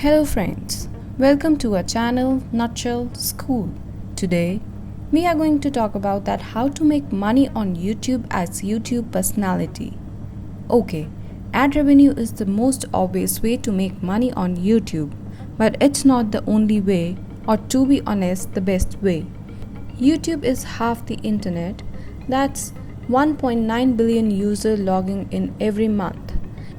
Hello friends, welcome to our channel Nutshell School. Today, we are going to talk about that how to make money on YouTube as YouTube personality. Okay, ad revenue is the most obvious way to make money on YouTube, but it's not the only way, or to be honest, the best way. YouTube is half the internet, that's 1.9 billion users logging in every month.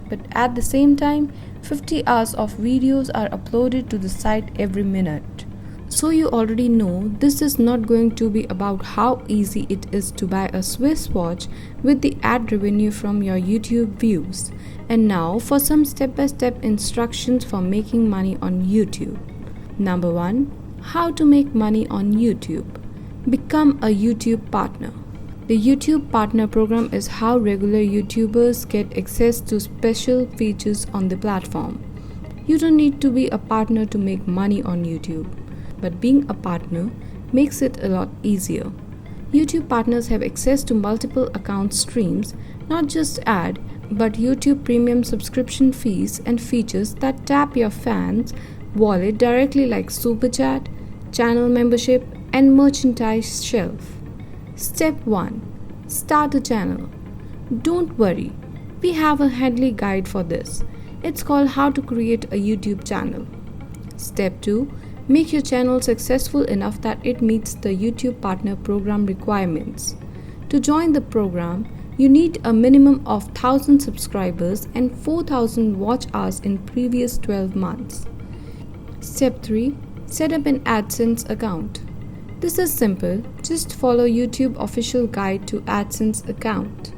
But at the same time, 50 hours of videos are uploaded to the site every minute. So you already know this is not going to be about how easy it is to buy a Swiss watch with the ad revenue from your YouTube views. And now for some step-by-step instructions for making money on YouTube. Number 1. How to make money on YouTube. Become a YouTube partner. The YouTube Partner Program is how regular YouTubers get access to special features on the platform. You don't need to be a partner to make money on YouTube, but being a partner makes it a lot easier. YouTube partners have access to multiple account streams, not just ad, but YouTube Premium subscription fees and features that tap your fans' wallet directly like Super Chat, channel membership, and merchandise shelf. Step 1. Start a channel. Don't worry, we have a handy guide for this. It's called How to Create a YouTube Channel. Step 2. Make your channel successful enough that it meets the YouTube Partner Program requirements. To join the program, you need a minimum of 1,000 subscribers and 4,000 watch hours in previous 12 months. Step 3. Set up an AdSense account. This is simple, just follow YouTube official guide to AdSense account.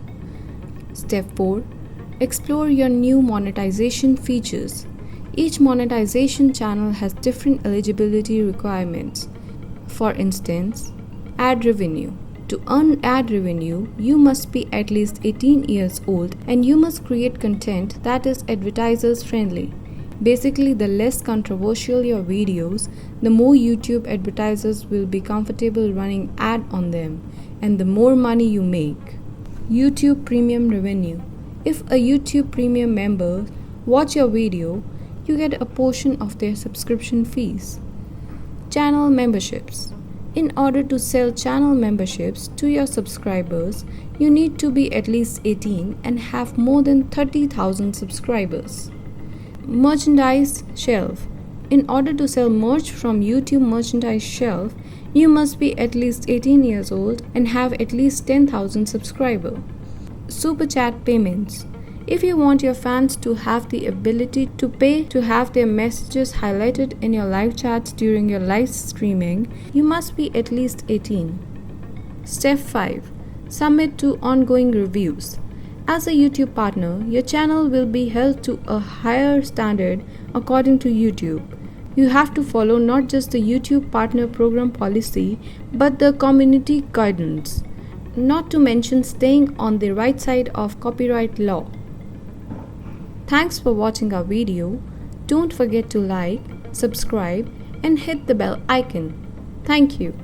Step 4. Explore your new monetization features. Each monetization channel has different eligibility requirements. For instance, ad revenue. To earn ad revenue, you must be at least 18 years old and you must create content that is advertisers friendly. Basically, the less controversial your videos, the more YouTube advertisers will be comfortable running ad on them, and the more money you make. YouTube Premium Revenue. If a YouTube Premium member watch your video, you get a portion of their subscription fees. Channel Memberships. In order to sell channel memberships to your subscribers, you need to be at least 18 and have more than 30,000 subscribers. Merchandise shelf. In order to sell merch from YouTube merchandise shelf, you must be at least 18 years old and have at least 10,000 subscribers. Super Chat payments. If you want your fans to have the ability to pay to have their messages highlighted in your live chats during your live streaming, you must be at least 18. Step 5. Submit to ongoing reviews. As a YouTube partner, your channel will be held to a higher standard according to YouTube. You have to follow not just the YouTube Partner Program policy, but the community guidance, not to mention staying on the right side of copyright law. Thanks for watching our video. Don't forget to like, subscribe, and hit the bell icon. Thank you.